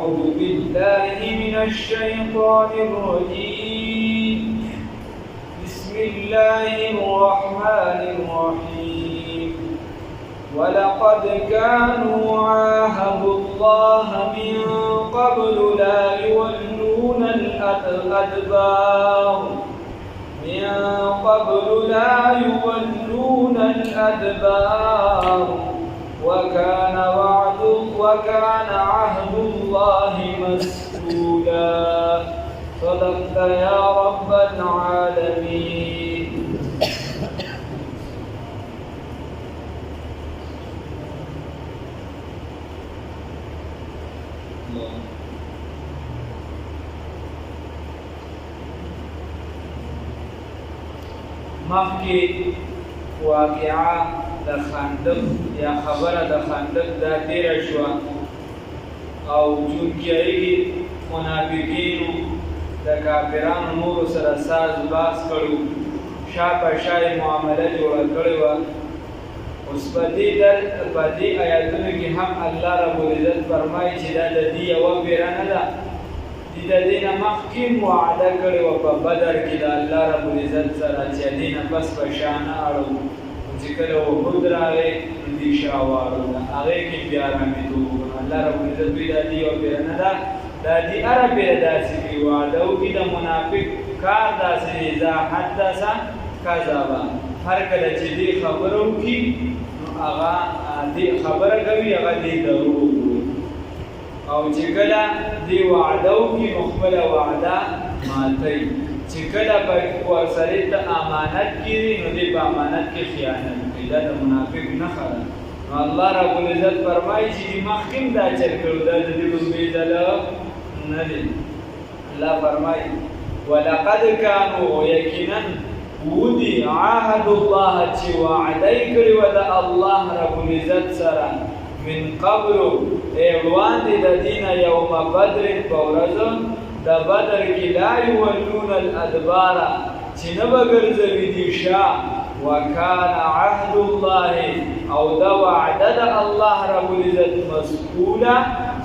أعوذ بالله من الشيطان الرجيم. بسم الله الرحمن الرحيم. ولقد كانوا عاهدوا الله من قبل لا يولون الأدبار وكان عهد الله مسؤولا. صدقت يا رب العالمين. مخکې واقعه د خندق یا خبره د خندق دا تیره شوه او چونکې هغې منافقینو د کافرانو نورو سره ساز باز کړو، شا په شا یې معامله جوړه کړې وه. اوس په دې آیاتونو کې هم الله ربالعزت فرمایي چې دا د دې یوه بیره نه ده، دې د دې نه مخکې وعده کړې وه په بدر کې د الله ربالعزت سره چې دې نه پس په شا نه اړو. چې کله احد راغی نو دې شا واړوله، هغې کې بیا رامېدو وکړو. الله ربالعزت دوی دا دې یوه بیره نه ده، دا دې هره بیره داسې وي وعده وکړي د منافق کار داسې دی اذا حدث کذب، هر کله چې دې خبره وکړي نو هغه دې خبره کوي هغه دې دروغ وي، او چې کله دې وعده وکړي نو خپله وعده ماتوي. چې کله به ورسره ته امانت کړي نو دې په امانت کې خیانت کوي، دا د منافق نښه ده. نو الله ربالعزت فرمایي چې دې مخکې هم دا چل کړو، دا د دې لومړۍ ځله نه دی. الله فرمایي ولقد كانوا یقینا ودي عهد الله چې وعده یې کړې وه د الله ربالعزت سره من قبل وړاندې د دې نه یوم بدر په ورځ د بدر کې لا یولون الادبار چې نه به ګرځوي دي شا. وکان عهد الله او دا وعده د الله ربالعزت مسئوله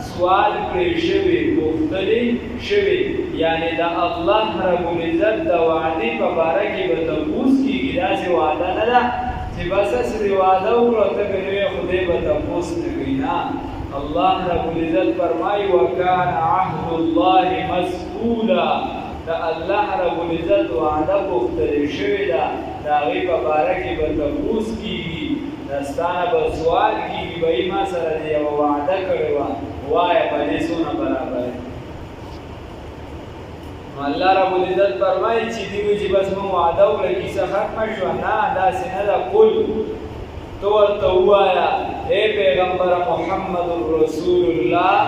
سوال کړی شوی، پوښتنې شوی، یعنی د الله ربالعزت د وعدې په باره کې به تپوس کېږي. داسې وعده نه ده چې بس هسې وعده وکړو ته به نوې خدای به تپوس نه کوي، نه. الله ربالعزت فرمایي وکان عهد الله مسئولا، د الله ربالعزت وعده پوښتنې شوې ده، د هغې په باره کې به تپوس کېږي، دستانه به سوال کېږي به ما سره دې یوه وعده کړې وه، وایه په دې څونه برابر. نو الله ربالعزت فرمایي چې دوی وایي چې بس موږ وعده وکړه کیسه ختمه شوه، نه داسې نه ده. قل تو ورته ووایه ای پیغمبر محمد رسول الله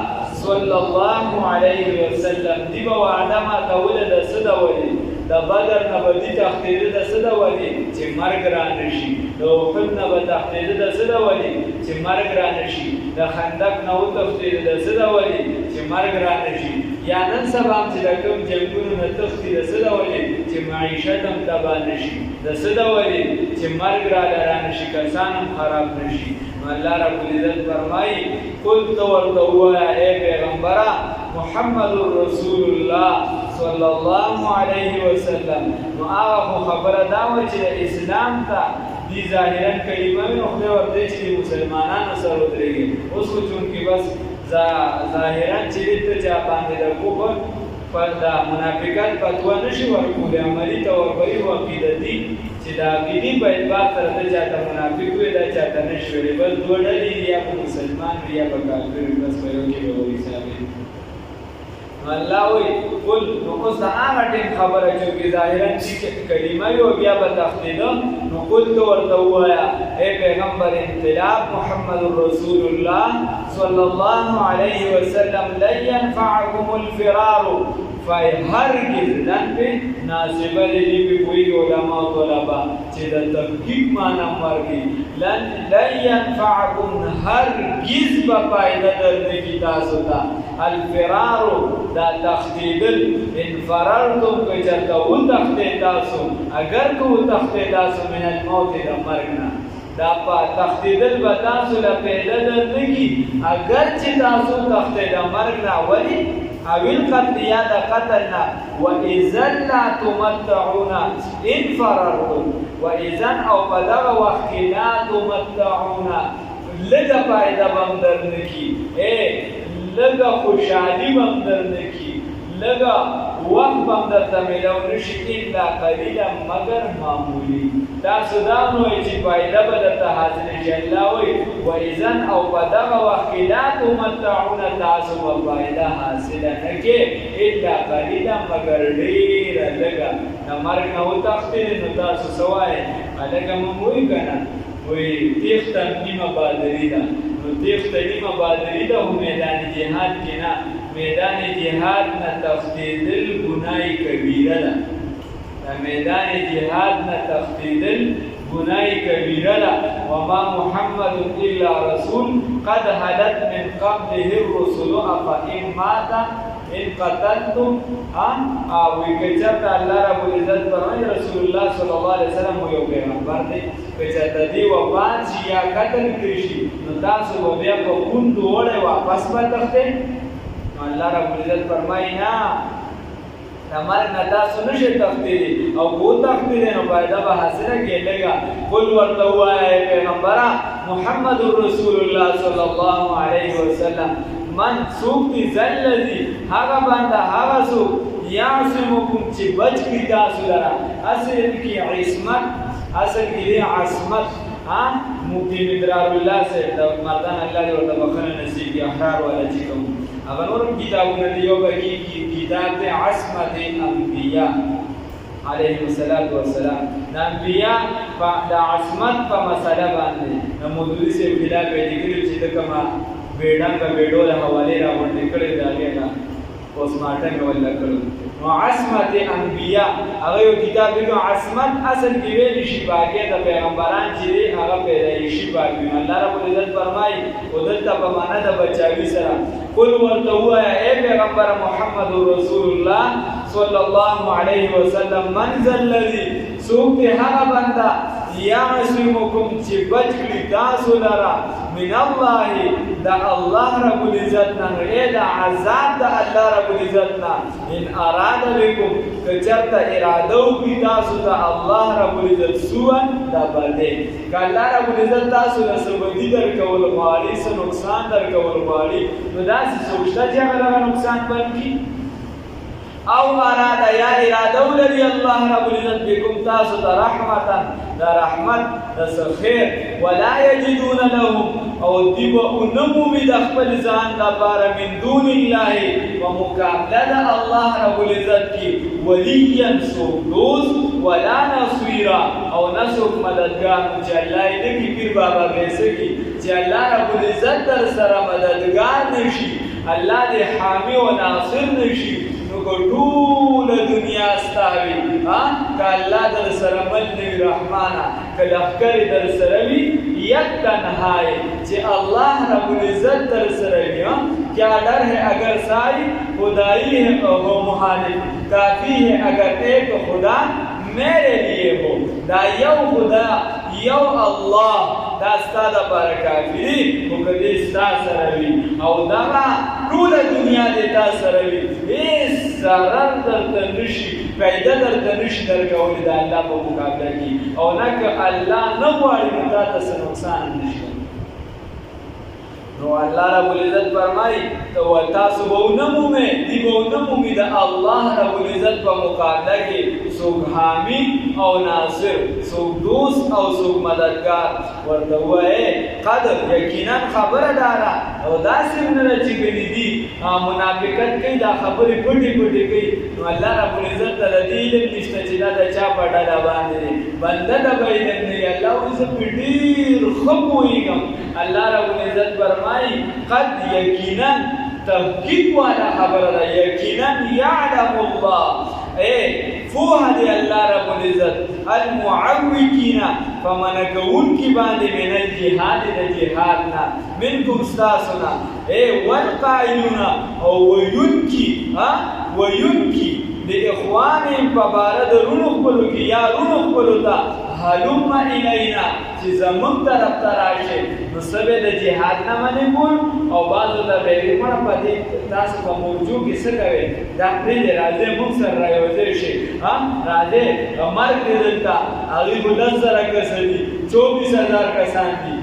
صلی الله علیه وسلم، دې به وعده ماتوله د څه ډولې؟ د بدر نه به دې تښتېده د څه ډولې؟ چې مرګ رانه شي. د احد نه به تښتېده د څه ډولې؟ چې مرګ رانه شي. د خندق نه وتښتېده د څه ډولې؟ چې مرګ رانه شي. یا نن سبا هم چې د کوم جنګونو نه تښتي د څه ډولې؟ چې معیشت هم تباه نه شي. د څه ډولې؟ چې مرګ رانه شي، کسان هم خراب نه شي. نو الله ربالعزت فرمایي قل ته ورته ووایه ای پیغمبره محمد رسول الله صلی الله علیه وسلم. نو هغه خو خبره دا وه چې د اسلام ته دې ظاهرا کلمه وي، نو خدای ورته چې د مسلمانانو سره ودرېږي. اوس خو چونکې بس ظاهرا چې دې ته چا باندې د کفر د منافقت فتوا نه شي ورکولی، عملي طور به وي عقیدتي چې د عقیدې په اعتبار سره ته چاته منافق وي دا چاته نه شي ویلی. بس دوه ډلې دي، یا به مسلمان وي یا به کافر وي، بس په یو کې به وحسابوي. الله وایي قل، نو اوس د هغه ټیم خبره چونکې ظاهرا چې کلمه وي او بیا به تښتېده، نو قل ته ورته ووایه ای پیغمبر انقلاب محمد رسول الله صلی الله علیه وسلم لن ینفعکم الفرار، هرگز لن پہ ناصبه دی پہ کوئی علماء طلبا چې د تحقیق معنی ورکړي. لن ینفعکم هرگز به فایده درنکړي تاسو ته الفرار دا تښتېدل. ان فررتم که چېرته وتښتې تاسو، اگر که وتښتې تاسو من الموت د مرګ نه، دا په تختیدل به تاسو له پیدا درنګي اگر چې تاسو تختید مرګ نه ولي او القتل یا د قتل نه واذا لا تمتعون ان فررتم واذا او په دغه وخت کې لا تمتعون لږه فایده بم درنکي لږه خوشحالي بم درنکي لږه وخت بم درته میلاو نشي الا قلیلا مگر معمولي تاسو دا نو چې فایده به درته حاصله شي الله وایي واذا او په دغه وخت کې لا تمتعون تاسو به فایده حاصله نه کې الا قلیلا مگر ډېره لږه د مرګ نه وتښتېدې نو تاسو څه وایئ هلکه مونږ وایو که نه وی تیخته نیمه بادری ده نو تیخته نیمه بادری ده و میدان جهاد کې نه میدان جهاد نه تښتېدل ګناه کبیره ده د میدان جهاد نه تښتېدل ګناه کبیره ده وما محمد الا رسول قد خلت من قبله الرسل افإن مات ان قتلتم او کچرته الله رب العزت فرمایي رسول الله صلی الله علیه وسلم یو پیغمبر دی کچرته دی وفات شي یا قتل کړي شي نو تاسو به بیا په کوم وړه واپس پاتې الله رب العزت فرمایي نه مرګ نه تاسو نشئ تښتېدلی او کو تښتېدلی نو فایده به حاصله کېدله قل ورته ووایه پیغمبره محمد رسول الله صلی الله علیه وسلم من څوک دی ذلذي هغه بنده هغه څوک یعصمکم چې بچ کړي تاسو لره اصل کې عصمت اصل کې عصمت مفتی مدرار الله صاحب د مردان الله دې ورته بخښنه نصیب کړي احرار والا چې کوم هغه نور کتابونه دی یو بګي کتاب دی عصمت الانبیاء علیهم الصلاة والسلام د انبیاء د عصمت په مسله باندې د مودودي صاحب خلاف یې لیکلي چې د کومه بیډنګ بیډو له حواله راوړل کړي دا نه پوسټمارټم ولا کړو نو عصمت انبیاء هغه یو کتاب دی عصمت اصل کې ویل شي باګه د پیغمبران چې هغه پیدایشي باګه الله رب العزت فرمایي او دلته په معنا د بچاوي سره قل ورته وایه اے پیغمبر محمد رسول الله صلی الله علیه وسلم من ذا الذي سوق هغه بنده یعصمکم چې بچ کړي تاسو لره من الله د الله رب العزت نه د عذاب د الله رب العزت نه ان اراد بكم کچرته اراده وکړي تاسو ته الله رب العزت سوءا دا باندې که الله رب العزت تاسو له سبدي درکول غواړي څه نقصان درکول غواړي نو داسې څوک شته چې هغه نقصان بنکړي او اراده یا اراده ولري الله رب العزت بكم تاسو ته رحمتا دا رحمت د خیر ولا یجدون لهم او دیو انمومی د خپل ځان لپاره من دون الله ومقابله د الله رب العزت کی ولیا څوک دوست ولا نصيرا او نسوک مددگار چې الله دې کی پیر بابا بیسکی چې الله رب العزت در سره مددگار نشي الله دې حامی او ناصر نشي ټول دنیا استاوي که الله در سره مل نوي رحمانه که لښکر در سره وي یک تنهای چې الله رب العزت در سره وي کیا ڈر ہے اگر ساری خدائی ہے ہو مخالف کافی ہے اگر ایک خدا میرے لیے ہو دا یو خدا یو الله دا ستا دپاره کافي دي خو که دې ستا سره وي او دغه ټوله دنیا دې تا سره وي هېڅ ضرر درته نشي فایده درته نشي درکولی د الله په مقابله کې او نه که الله نه غواړي نو تا ته څه نقصان نشي نو الله رب العزت فرمایي تاسو به ونه مومئ دی به ونه مومي د الله رب العزت په مقابله کې څوک حامی او ناصر څوک دوست او څوک مددگار ورته ووایې قد یقینا خبره داره او داسې نه ده چې ګنې دي منافقت کوي دا خبرې پټې پټې کوي نو الله رب العزت ته د دې علم نشته چې دا د چا په ډله باندې دی بنده د به علم نه وي الله وایي زه پې ډېر ښه پوهېږم الله رب العزت فرمایي قد یقینا تحقیق والا خبره ده یقینا یعلم الله فوها دی الله رب العزت المعوقین فمنکون کی باندې من الجهاد د جهادنا منکم استاسنا والقائلون او وینکی د اخوانهم په باره د رونو خپلو کې یا رونو خپلو ته هلم الینا چې زمونږ طرف ته راشئ نو څه به د جهاد نه منې کول او بعضو ته به یې مړه په دې تاسو په موضوع کې څه کوئ دا پرېږدئ راځئ موږ سره رایوځای شئ راځئ مرګ دی دلته هغوی خو 10,000 کسه دي 24,000 کسان دي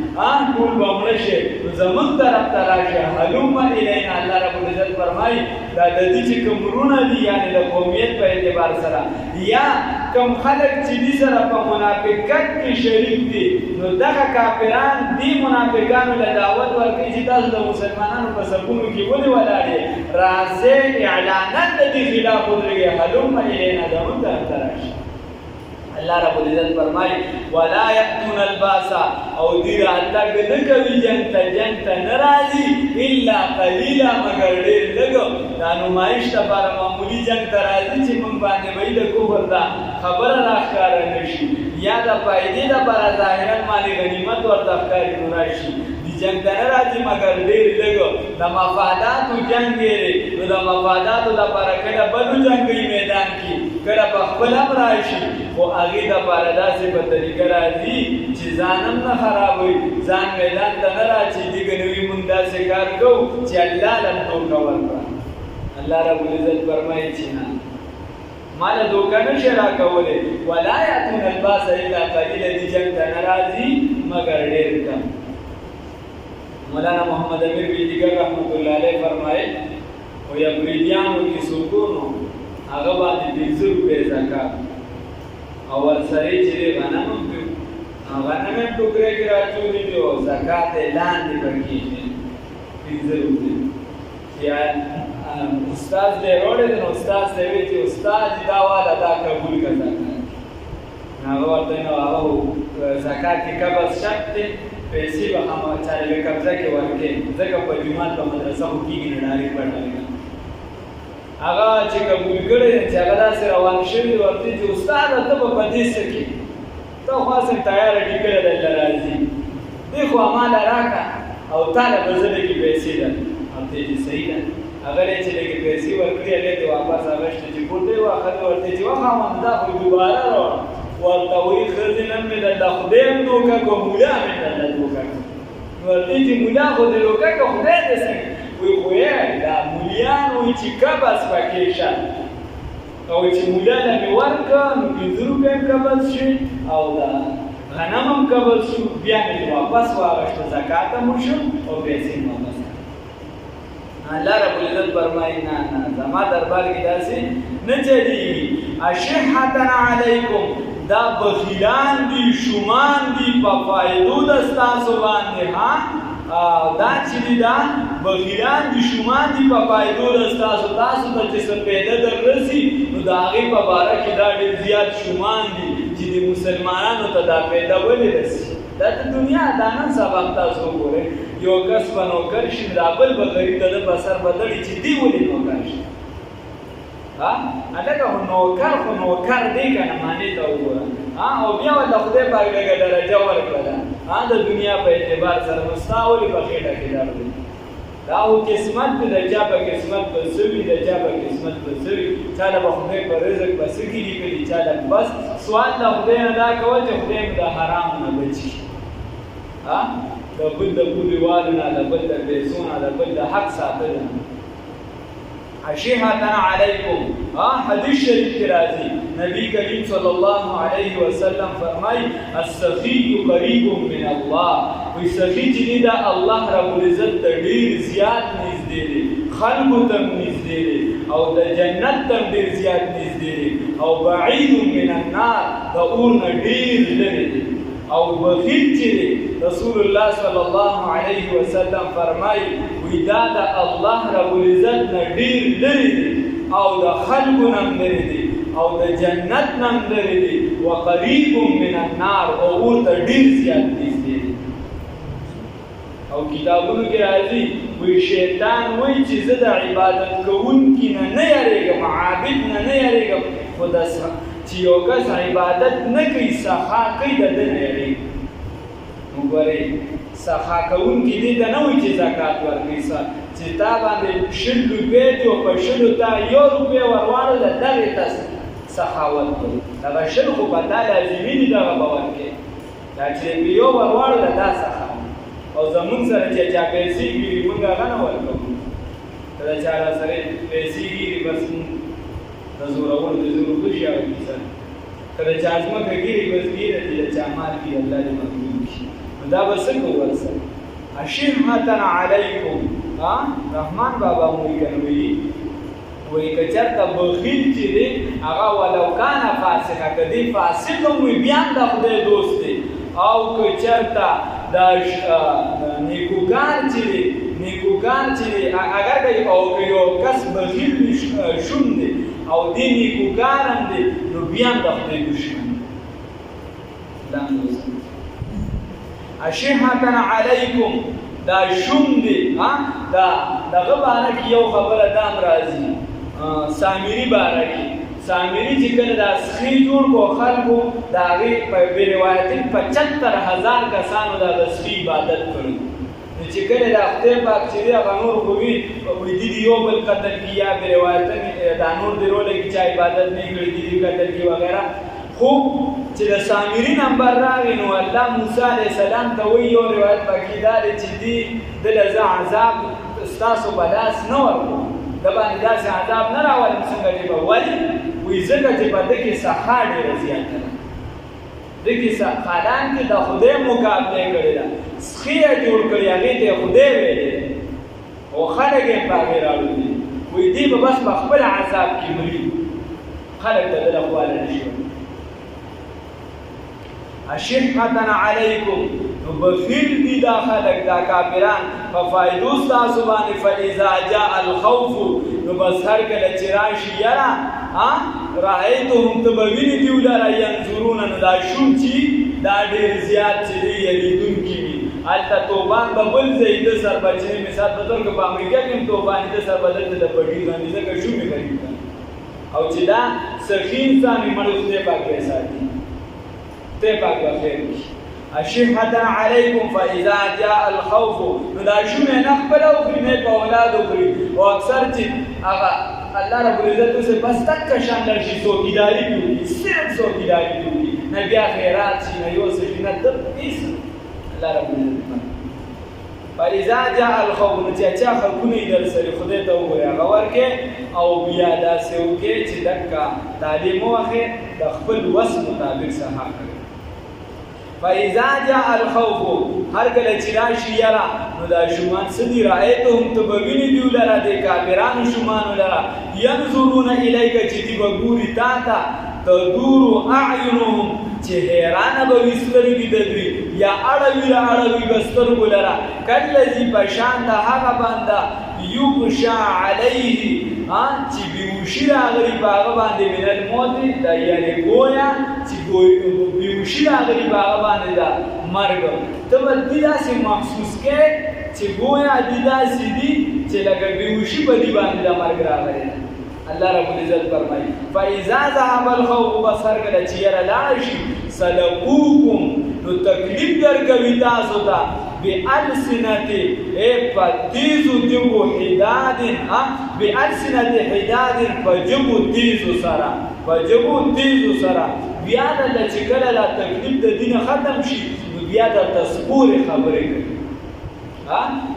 ټول به مړه شي نو زمونږ طرف ته راشئ هلم الینا الله رب العزت فرمایي دا د دې چې کوم وروڼه دي یعنې د قومیت په اعتبار سره یا کوم خلک چې دې سره په منافقت کې شریک دي نو دغه کافران دې منافقانو له دعوت ورکوي چې تاسو د مسلمانانو په صفونو کې ولې ولاړ یې راځئ اعلانا د دې خلاف ودرېږئ هلم الینا زمونږ طرف ته راشئ الله رب العزت فرمایي ولا یأتون الباس او دې راتګ نه کوي جنګ ته نه راځي الا قلیلا مګر ډېر لږ دا نمایش لپاره معمولي جنګ ته راځي چې موږ باندې وایي د کفر دا خبره راښکاره نه شي یا د فایدې لپاره ظاهرا مالي غنیمت ورته ښکاري نو راشي جنگ ته نه راځي مګر ډېر لږ د مفاداتو جنګ دی نو د مفاداتو لپاره کله بلو جنګي میدان کې کله په خپل هم راشي خو هغې دپاره داسې په طریقه راځي چې ځان هم نه خرابوي ځان میدان ته نه راځي دیګه نوي مونږ داسې کار کوو چې الله له دوکه ورکړه الله رب العزت فرمایي چې نه ما له دوکه نشي راکولی ولا یأتون الباس الا قلیلا دې جنګ ته نه راځي مګر ډېر کم مولانا محمد امیر بیدیگر رحمت الله علیه فرمایي وی ابریدیانو کې سکونو هغه باندې 200 روپۍ زکات او ورسره چې غنم غنم ټوکرې کې راچولې دي او زکات اعلان دي پکې 200 روپۍ یا استاد دې وروړي نو استاد دې وی چې استاد دا والا دا قبول کړه هغه ورته نو هغه زکات کې قبض شرط دی پیسې به هم چارې به قبضه کې ورکړي ځکه په جومات په مدرسه خو کېږي نه ډارې پړلې هغه چې قبول کړی چې هغه داسې روان شوي ورته چې استاده ته به په دې څه کې ته خو هسې تیاره ټیکړه درته راځي دې خو اماله راکړه او تاله به زه لږې پیسې درکړم او ته چې صحیح ده هغه چې لږې پیسې ورکړي هغې ته واپس اغوښتې چې پورته یې واخلې ورته چې وخامم دا خو دوباره راوړه ورته وایي ښځې نن مې درته خدای هم دوکه کړو مولا مې درته دوکه کړو نو ورته چې مولا خو دې دوکه کړه خدای دې څنګه وایي خو دا مولیان وایي چې قبض پکې شه او چې مولا له مې ورکړه نو 5 روپۍ هم قبض شي او دا غنم هم قبض شو بیا مې واپس واغوښته زکات هم وشو او پیسې هم واپس الله رب العزت فرمایي نه زما دربار کې داسې نه چلېږي اشحة علیکم دا بخیلان دي شومان دي په فایدو د ستاسو باندې دا چې دي دا بخیلان دي شومان دي په فایدو د ستاسو تاسو ته چې څه پیدا دررسي نو د هغې په باره کې دا ډېر زیات شومان دي چې د مسلمانانو ته دا پیدا ولې رسي دا د دنیا دا نن سبا تاسو وګورئ یو کس به نوکر شي دا بل به غریب ته د په سر بدلي چې دی ولې نوکر شي هلکه خو نوکر دی که نه معنې ته وګوره او بیا ورته خدای پاک لږه درجه ورکړله د دنیا په اعتبار سره نو ستا ولې په خېټه کې درد دی دا خو قسمت دی د چا په قسمت به څه وي د چا په قسمت به څه وي چا له به خدای په رزق به څه کې لیکلي چا له بس سوال د خدای نه دا کوه چې خدای مې د حرامو نه بچي د بل د بوډیوالو نه د بل د پیسو نه د بل د حق ساتل اشحة علیکم حدیث شریف کې راځي نبی کریم صلی الله علیه وسلم فرمایي السخی قریب من الله وی سخی چې دی دا الله رب العزت ته ډېر زیات نږدې دی خلکو ته نږدې دی او د جنت ته ډېر زیات نږدې دی او بعید من النار د اور نه ډېر لرې دی او بخیل چې دی رسول الله صلی الله علیه وسلم فرمایي وی دا د الله رب العزت نه ډېر لرې دی او د خلکو نه لرې دی او د جنت نه لرې دی وقریب من النار او اور ته ډېر زیات نږدې دی او کتابونو کې راځي وی شیطان وایي چې زه د عبادت کوونکي نه یریږم عابد نه یریږم خو د چې یو کس عبادت نه کوي سخا کوي د ده نه یریږي نو ګورئ سخا کوونکي دې ته نه وایي چې زکات ورکوي چې تا باندې 100 روپۍ دي او په 100 تا 1 روپۍ ور واړوله دغې ته سخاوت کوي دا شل خو په تا لازمي دي دغه به ورکې دا چې یو ورواړو دا سخاوت او زمونږ سره چې چا پیسې ګیري موږ هغه نه ورکوو کله چا را سره پیسې ګیري بس د زورولو د زورو خوشي او کیسه کله چې ځمکه ګیري بس ګیره چې چا مال ګیري الله دې مقبول شي دا به څه کوو ورسره اشهمة علیکم رحمان بابا موږ کوي وایي که چېرته بخیل چې دی هغه ولو کانه فاسقه که دی فاسق هم وي بیا هم د خدای دوست دی او که چېرته د نیکوکار چې دی اگر که یو کس بخیل وي شوم دی او دی نیکوکار هم دی نو بیا هم د خدای دشمن دی اشهة علیکم دا شوم دی دغه باره کې یو خبره دام راځي سامری باره کې سامری چې کله دا سخي جوړ کو خلکو د هغې په روایتي ৭۵,۰۰۰ کسانو دا د سخي عبادت کړی نو چې کله د خدای پاک چې دی هغه نور خو وي دي یو بل قتل کي یا به روایتن دا نور دی روله کې چې عبادت نه کړی دي قتل کي وغیره خو چې د سامری نمبر راغی نو الله موسی علیه السلام ته وایي یو روایت پکې دا دی چې دی دله زه عذاب ستاسو په لاس نه ورکوم د باندې داسې عذاب نه راولم څنګه چې به ولې وایي ځکه چې په ده کې سخا ډېره زیاته ده ده کې حالانکې د خدای مقابله یې کړې ده سخي یې جوړ کړي هغې ته یې خدای ویلې او خلک یې په هغې راوړي وایي دی به بس په خپل عذاب کې مري خلک ته دله خواله نه شي اشهة علیکم نو بخیل دي دا خلک دا کافران په فایدو ستاسو باندې فاذا جاء الخوف نو بس هر کله چې راشي یاره رأیتهم ته به وینې دي ولره ینظرون نو دا شوم چې دا ډېر زیات چې دی یلیدونکي وي هلته توبان به بل ځای ده سر بچنې مثال په طور کې په امریکا کې هم توبانې ده سر به دلته د پټي باندې ځکه شومې غریب ده او چې دا سخي انسان وي مړ خدای پاک به ساتي خدای پاک به خیر وکړي اشهة علیکم فاذا جاء الخوف نو دا شومې نه خپله وکړي نه په اولاد وکړي او اکثر چې هغه الله رب العزت اوسې بس تک شان لرشي څوکیداري دې وکړي صرف څوکیداري دې وکړي نه بیا خیرات شي نه یو څه شي نه هېڅ الله رب العزت فاذا جاء الخوف نو چې چا خلقونه یې در سره خدای ته وګورې هغه ورکې او بیا داسې وکړې چې دکه تعلیم واخې د خپل وس مطابق سهار کړي فاذا جاء الخوف هر کله چې راشي یاره نو دا شومان څه دي رأیتهم ته به وینې دي ولره د کافرانو شومانو لره ینظرون الیک چې دي به ګوري تا ته تدور اعینهم چې حیرانه به وي سترګې د دوی یا اړوي را اړوي به سترګو لره کالذي په شان د هغه بنده یغشا علیه چې بیهوشي راغلي په هغه باندې من الموت د یعنې ګویا چې بیهوشي راغلي په هغه باندې د مرګ ته به دې داسې محسوس کړې چې ګویا دې داسې دي چې لکه بیهوشي په دې باندې د مرګ راغلی ده الله رب العزت فرمایي فاذا ذهب الخوف بس هر کله چې یاره لاړ شي سلقوکم نو تکلیف درکوي تاسو ته بألسنة په تیزو جبو حداد بألسنة حداد په جبو تیزو سره بیا دلته چې کله دا تکلیف د دین ختم شي نو بیا درته سپورې خبرې کوي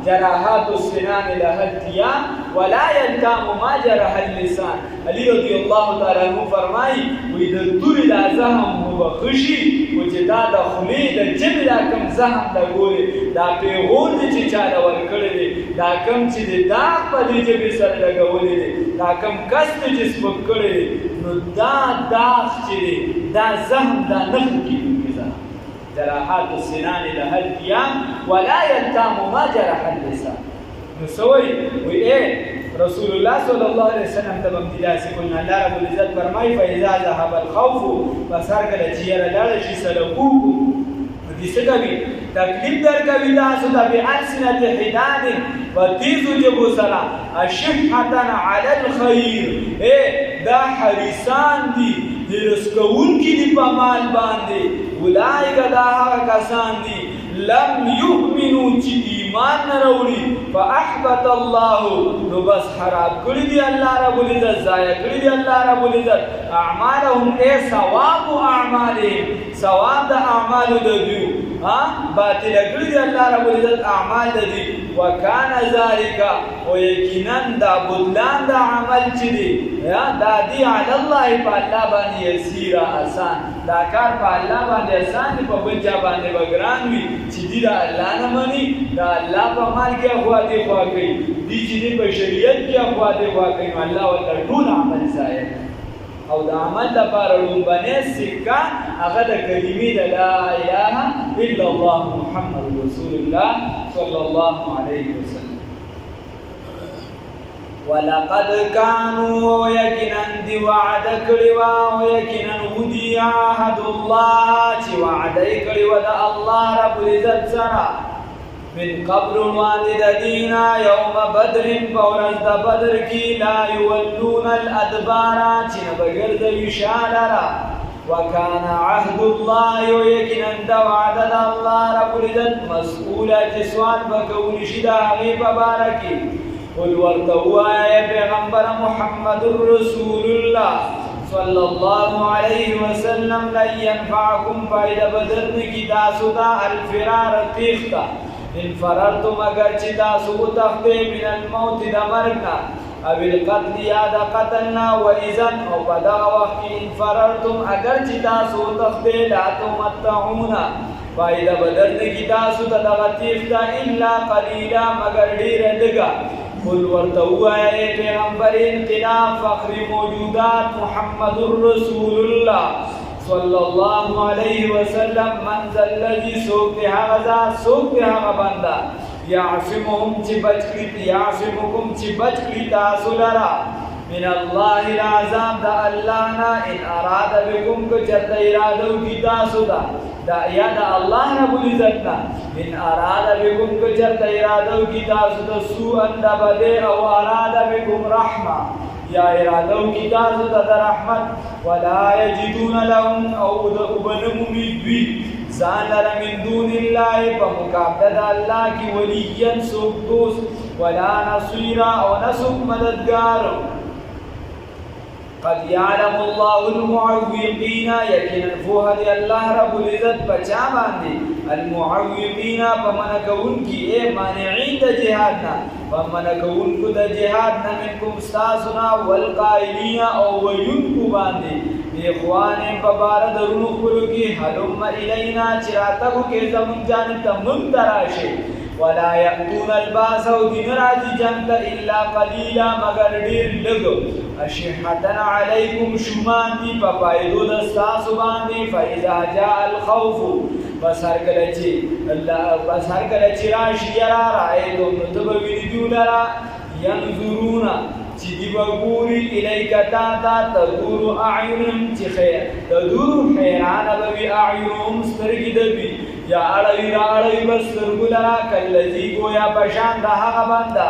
جراحات السنان لها التيام ولا يلتام ما جرح اللسان علی رضی الله تعالی عنہ فرمایي وي د تورې دا زخم مبخشي او چې دا د خولې د ژبې دا کم زخم د ګورې دا پیغور دی چې چا له ورکړی دی دا کم چې د داغ په دې ژبې سره لګولی دی دا کم کس دی چې سپک کړی دی نو دا داغ چې دی دا زخم دا نښه کېدونکی زخم جراحات السنان لها التيام ولا يلتام ما جرح اللسان نو سوی وی رسول الله صلی الله علیه وسلم ته هم داسې کوي الله رب العزت فرمایي فاذا ذهب الخوف پس هر کله چې یاره لاړه شي سلقوکم نو دې څه کوي تکلیف درکوي تاسو ته بألسنة حداد په تیزو ژبو سره اشهة علی الخیر دا حریصان دي حرص کوونکي دي په مال باندې اولئک دا هغه کسان دي لم یؤمنوا چې ایمان نه راوړي فاحبط الله نو بس خراب کړي دي الله رب العزت ضایع کړي دي الله رب العزت اعمالهم ای ثواب اعمالهم ثواب د اعمال د دوی باطل کړي دي الله رب العزت اعمال د دوی وکانه ذالک او یقینا دا بدلان د عمل چې دی دا دی علی الله په الله باندې یسیر آسان دا کار په الله باندې آسان دی په بل چا باندې وګران وي چې دی دا الله نه مني دا الله په مال کې خوا دی خوا کوي دی چې دی په شریعت کې خوا دی خوا کوي الله ولر ټول عمل ضایع او د عمل لپاره لومبنې سکه هغه د کلمې د لا اله الا الله محمد رسول الله صلی الله علیه وسلم ولقد كانوا یقینا دی وعده کړی او یقینا ودی عهد الله چې وعده کړی و د الله رب العزت سره من قبل والدین یوم بدر فورز د بدر کی لا یولون الادبار چې نه بغرځوي شالرا وكان عهد الله یقینا د وعده د الله رب العزت مسئوله چې سوال وکول شي د هغې په باره کې قل ورته ووایه پیغمبر محمد رسول الله صلی الله علیه وسلم لن ينفعکم فایده بدرنکی تاسو دا الفرار تیختا ان فررتم اگر چې تاسو وتښتئ من الموت د مرګ او القتل یا د قتلنا واذا او په دغه وخت کې ان فررتم اگر چې تاسو وتښتئ لا تمتعون فایده بدرنکی تاسو ته دغه تیختا الا قلیلا مگر ډیره لږه قل ورته ووایه پیغمبر انقلاب فخر موجودات محمد رسول الله صلی الله علیه وسلم من ذا الذي سوک دی هغه ذات سوک دی هغه بنده یعصمهم چې بچ کړي یعصمکم چې بچ کړي تاسو لره من الله العذاب د الله نه ان اراد بكم که چېرته اراده وکړي تاسو ته دا یا د الله رب العزت نه ان اراد بكم که چېرته اراده وکړي تاسو ته سوءا د بدې او اراد بكم رحمه یا اراده وکړي تاسو ته د رحمت ولا یجدون لهم او وبنمومي دوی ځان لره من دون الله په مقابله د الله کې ولیا څوک دوست ولا نصیرا او نه څوک مددګار قد يعلم الله المعوقين يقينا فوهد الله رب العزت بچا باندې المعوقين فمنكون کی اے مانعين د جهادنا فمنكون د جهادنا منكم استاسنا والقائلين او وينكم باندې اخوان فبار درونو خپلو کې حلم الینا چراتکو کې زمون جانب ته من تراشه ولا يأتون الباس او دین راځي جنگ الا قليلا مگر ډیر لږ اشحتن علیکم شمان دی په پایدو د تاسو باندې فاذا جاء الخوف بس هر کله چې راشي یرا راایدو متبوی دیولرا ينظرون چې دی وګوري الیکتا تا تدور اعینهم چې خیر تدور حیران بوي اعینهم سترګې دوی یا اړوي بس سترګلرا کلذي گویا بشان د هغه بنده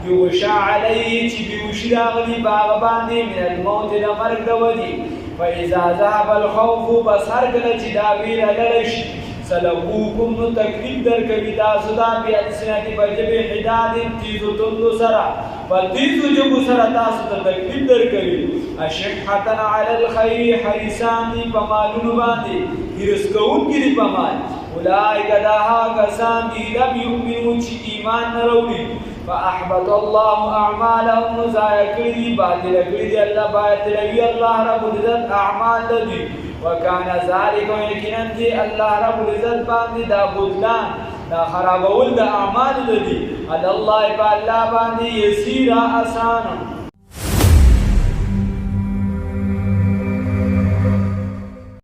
یوشا علیه چې بیوشي راغلي باغ باندې من الموت د مرګ د ودی فاذا ذهب الخوف بس هر کله چې دا ویره لړ شي سلبوکم نو تکلیف در کوي تاسو دا بیا سنتي بجبه حداد تیزو تندو سرا فتیزو جبو سرا تاسو ته تکلیف در کوي اشحتن علی الخير حریصان دی پمالونو باندې هرسکون کی دی پمال اولئک داها کسان دی لم یؤمنون چې ایمان نه وروړي فاحبط الله اعمالهم ضایع کړي دي باطل کړي دي الله باطلوي الله رب العزت اعمال دي وكان ذلك يقينا دي الله رب العزت باندې دا بدلان دا خرابول د اعمال دي الله په الله باندې یسیر آسان